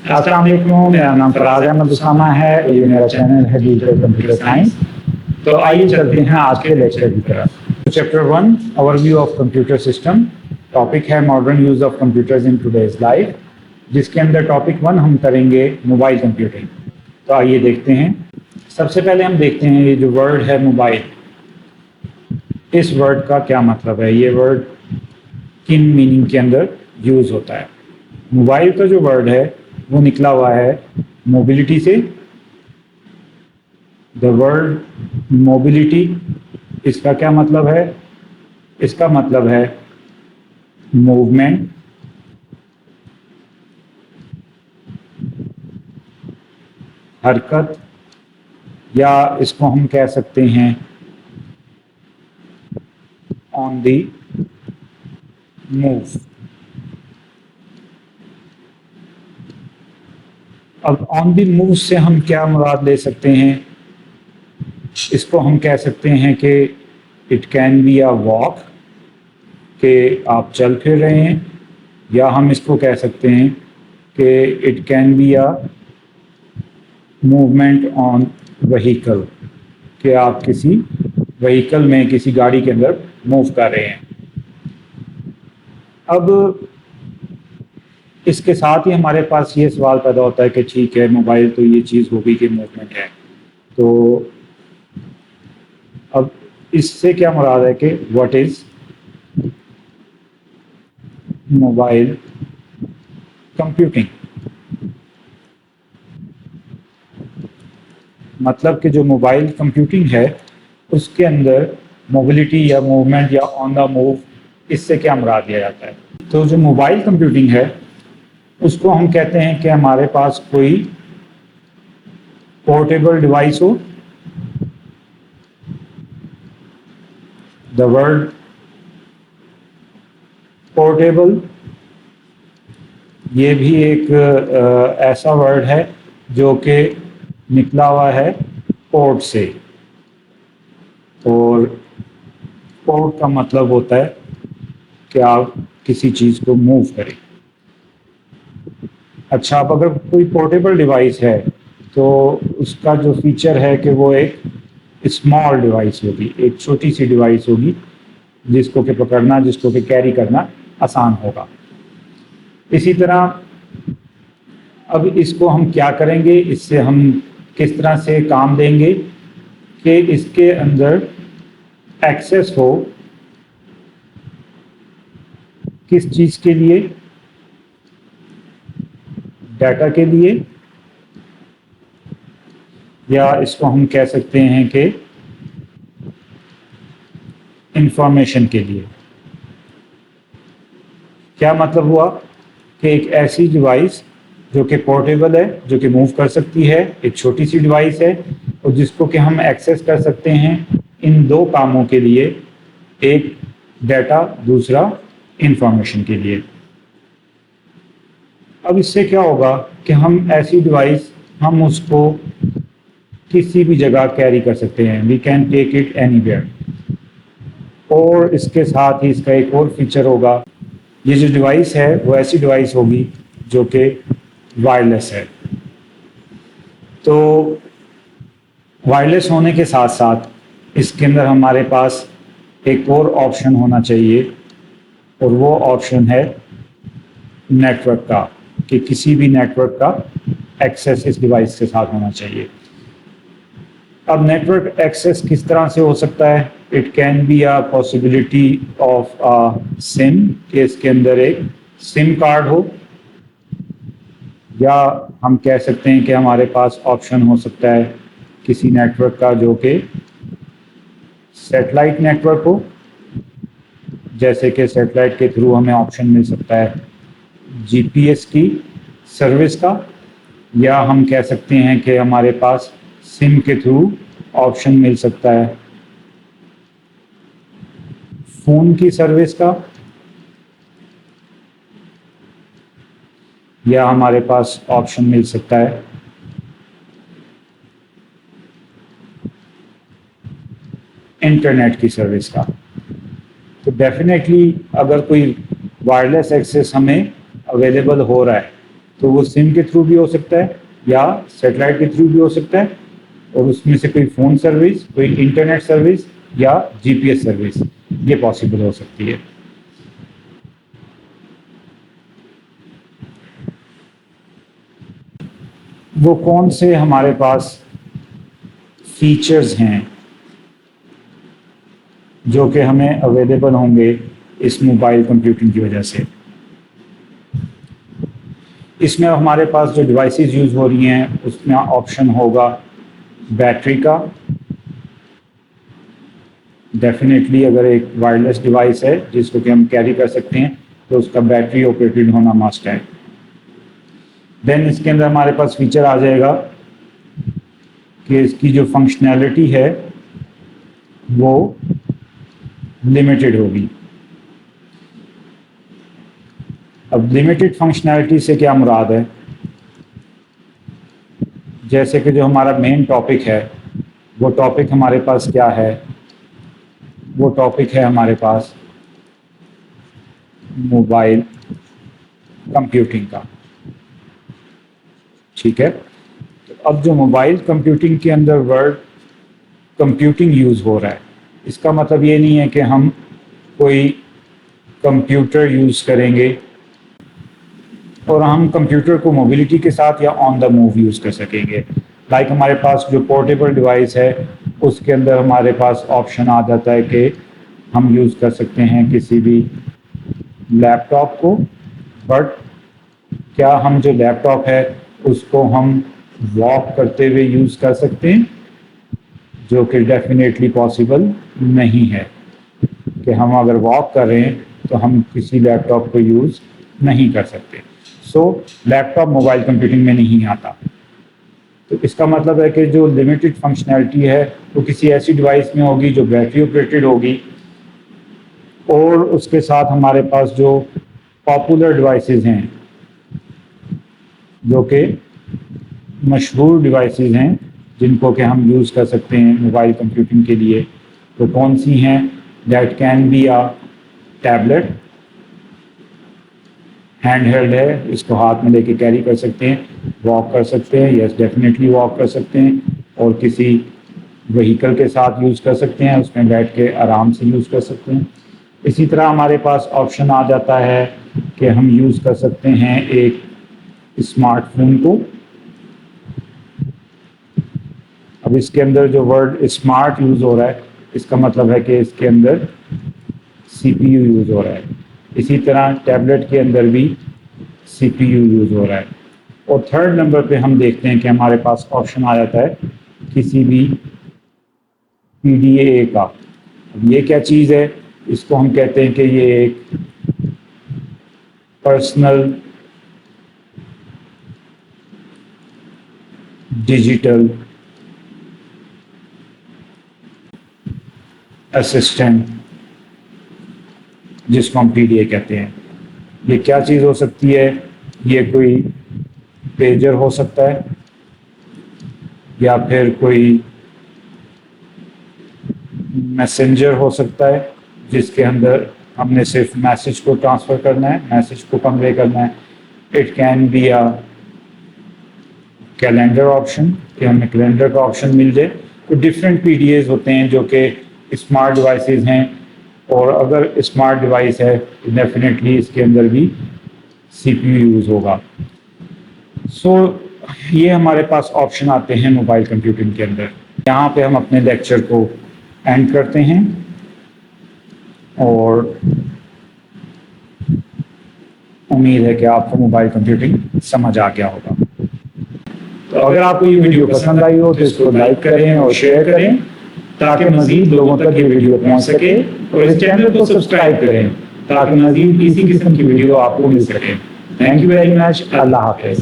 अस्सलाम वालेकुम, मेरा नाम फराज अहमद उसामा है, ये मेरा चैनल है डिजिटल कंप्यूटर साइंस। तो आइए चलते हैं आज के लेक्चर की तरफ। Chapter 1 overview of computer system. Topic है modern use of computers in today's life, जिसके अंदर टॉपिक 1 हम करेंगे मोबाइल कंप्यूटिंग। तो आइए देखते हैं। सबसे पहले हम देखते हैं ये जो वर्ड है मोबाइल, इस वर्ड का क्या मतलब है, ये वर्ड किन मीनिंग के अंदर यूज होता है। मोबाइल का जो वर्ड है वो निकला हुआ है मोबिलिटी से। द वर्ड मोबिलिटी, इसका क्या मतलब है? इसका मतलब है मूवमेंट, हरकत, या इसको हम कह सकते हैं ऑन दी मूव। अब ऑन दी मूव से हम क्या मुराद ले सकते हैं? इसको हम कह सकते हैं कि it can be a walk, कि आप चल फिर रहे हैं, या हम इसको कह सकते हैं कि it can be a movement on vehicle, कि आप किसी व्हीकल में, किसी गाड़ी के अंदर मूव कर रहे हैं। अब इसके साथ ही हमारे पास ये सवाल पैदा होता है कि ठीक है, मोबाइल तो ये चीज़ होगी कि मूवमेंट है, तो अब इससे क्या मुराद है कि व्हाट इज़ मोबाइल कंप्यूटिंग। मतलब कि जो मोबाइल कंप्यूटिंग है उसके अंदर मोबिलिटी या मूवमेंट या ऑन द मूव, इससे क्या मुराद लिया जाता है। तो जो मोबाइल कंप्यूटिंग है उसको हम कहते हैं कि हमारे पास कोई पोर्टेबल डिवाइस हो। द वर्ड पोर्टेबल, ये भी एक ऐसा वर्ड है जो कि निकला हुआ है पोर्ट से, और पोर्ट का मतलब होता है कि आप किसी चीज़ को मूव करें। अच्छा, अब अगर कोई पोर्टेबल डिवाइस है तो उसका जो फीचर है कि वो एक स्मॉल डिवाइस होगी, एक छोटी सी डिवाइस होगी जिसको कि पकड़ना, जिसको कि कैरी करना आसान होगा। इसी तरह अब इसको हम क्या करेंगे, इससे हम किस तरह से काम देंगे कि इसके अंदर एक्सेस हो किस चीज़ के लिए? डाटा के लिए, या इसको हम कह सकते हैं कि इंफॉर्मेशन के लिए। क्या मतलब हुआ कि एक ऐसी डिवाइस जो कि पोर्टेबल है, जो कि मूव कर सकती है, एक छोटी सी डिवाइस है और जिसको कि हम एक्सेस कर सकते हैं इन दो कामों के लिए, एक डाटा, दूसरा इंफॉर्मेशन के लिए। अब इससे क्या होगा कि हम ऐसी डिवाइस, हम उसको किसी भी जगह कैरी कर सकते हैं, we can take it anywhere. और इसके साथ ही इसका एक और फीचर होगा, ये जो डिवाइस है वो ऐसी डिवाइस होगी जो कि वायरलेस है। तो वायरलेस होने के साथ साथ इसके अंदर हमारे पास एक और ऑप्शन होना चाहिए, और वो ऑप्शन है नेटवर्क का, कि किसी भी नेटवर्क का एक्सेस इस डिवाइस के साथ होना चाहिए। अब नेटवर्क एक्सेस किस तरह से हो सकता है? It can be a possibility of a SIM, कि इसके अंदर एक सिम कार्ड हो, या हम कह सकते हैं कि हमारे पास ऑप्शन हो सकता है किसी नेटवर्क का जो कि सैटेलाइट नेटवर्क हो, जैसे कि सैटेलाइट के थ्रू हमें ऑप्शन मिल सकता है जीपीएस की सर्विस का, या हम कह सकते हैं कि हमारे पास सिम के थ्रू ऑप्शन मिल सकता है फ़ोन की सर्विस का, या हमारे पास ऑप्शन मिल सकता है इंटरनेट की सर्विस का। तो डेफिनेटली अगर कोई वायरलेस एक्सेस हमें अवेलेबल हो रहा है तो वो सिम के थ्रू भी हो सकता है या सैटेलाइट के थ्रू भी हो सकता है, और उसमें से कोई फ़ोन सर्विस, कोई इंटरनेट सर्विस या जीपीएस सर्विस ये पॉसिबल हो सकती है। वो कौन से हमारे पास फीचर्स हैं जो कि हमें अवेलेबल होंगे इस मोबाइल कंप्यूटिंग की वजह से। इसमें हमारे पास जो डिवाइसेस यूज़ हो रही हैं उसमें ऑप्शन होगा बैटरी का। डेफिनेटली अगर एक वायरलेस डिवाइस है जिसको कि हम कैरी कर सकते हैं तो उसका बैटरी ऑपरेटेड होना मस्ट है। देन इसके अंदर हमारे पास फीचर आ जाएगा कि इसकी जो फंक्शनैलिटी है वो लिमिटेड होगी। अब लिमिटेड फंक्शनैलिटी से क्या मुराद है? जैसे कि जो हमारा मेन टॉपिक है वो टॉपिक हमारे पास क्या है? वो टॉपिक है हमारे पास मोबाइल कंप्यूटिंग का। ठीक है, तो अब जो मोबाइल कंप्यूटिंग के अंदर वर्ड कंप्यूटिंग यूज़ हो रहा है, इसका मतलब ये नहीं है कि हम कोई कंप्यूटर यूज़ करेंगे और हम कंप्यूटर को मोबिलिटी के साथ या ऑन द मूव यूज़ कर सकेंगे। लाइक हमारे पास जो पोर्टेबल डिवाइस है उसके अंदर हमारे पास ऑप्शन आ जाता है कि हम यूज़ कर सकते हैं किसी भी लैपटॉप को, बट क्या हम जो लैपटॉप है उसको हम वॉक करते हुए यूज़ कर सकते हैं? जो कि डेफिनेटली पॉसिबल नहीं है कि हम अगर वॉक कर रहे हैं तो हम किसी लैपटॉप को यूज़ नहीं कर सकते। सो लैपटॉप मोबाइल कंप्यूटिंग में नहीं आता। तो इसका मतलब है कि जो लिमिटेड फंक्शनैलिटी है वो किसी ऐसी डिवाइस में होगी जो बैटरी ऑपरेटेड होगी, और उसके साथ हमारे पास जो पॉपुलर डिवाइसेस हैं जो कि मशहूर डिवाइसेस हैं जिनको कि हम यूज़ कर सकते हैं मोबाइल कंप्यूटिंग के लिए, तो कौन सी हैं? That can be a tablet, hand held है, इसको हाथ में लेके कैरी कर सकते हैं, वॉक कर सकते हैं, यस डेफिनेटली वॉक कर सकते हैं, और किसी व्हीकल के साथ यूज़ कर सकते हैं, उसमें बैठ के आराम से यूज़ कर सकते हैं। इसी तरह हमारे पास ऑप्शन आ जाता है कि हम यूज़ कर सकते हैं एक स्मार्टफोन को। अब इसके अंदर जो वर्ड स्मार्ट यूज़ हो रहा है इसका मतलब है कि इसके अंदर सीपीयू यूज़ हो रहा है। इसी तरह टैबलेट के अंदर भी सीपीयू यूज़ हो रहा है। और थर्ड नंबर पे हम देखते हैं कि हमारे पास ऑप्शन आ जाता है किसी भी पीडीए का। अब ये क्या चीज़ है? इसको हम कहते हैं कि ये एक पर्सनल डिजिटल असिस्टेंट, जिसको हम पीडीए कहते हैं। ये क्या चीज़ हो सकती है? ये कोई पेजर हो सकता है या फिर कोई मैसेंजर हो सकता है जिसके अंदर हमने सिर्फ मैसेज को ट्रांसफ़र करना है, मैसेज को कन्वे करना है। It can be a calendar option, कि हमें कैलेंडर का ऑप्शन मिल जाए। तो डिफरेंट पीडीएज होते हैं जो कि स्मार्ट डिवाइसेस हैं, और अगर स्मार्ट डिवाइस है तो डेफिनेटली इसके अंदर भी सीपीयू यूज़ होगा। सो ये हमारे पास ऑप्शन आते हैं मोबाइल कंप्यूटिंग के अंदर। यहाँ पे हम अपने लेक्चर को एंड करते हैं, और उम्मीद है कि आपको मोबाइल कंप्यूटिंग समझ आ गया होगा। तो अगर आपको ये वीडियो पसंद आई हो तो इसको लाइक करें और शेयर करें ताकि मज़ीद लोगों तक ये वीडियो पहुंच सके, और इस चैनल को सब्सक्राइब करें ताकि मज़ीद इसी किस्म की वीडियो आपको मिल सके। Thank you very much. अल्लाह हाफ़िज़।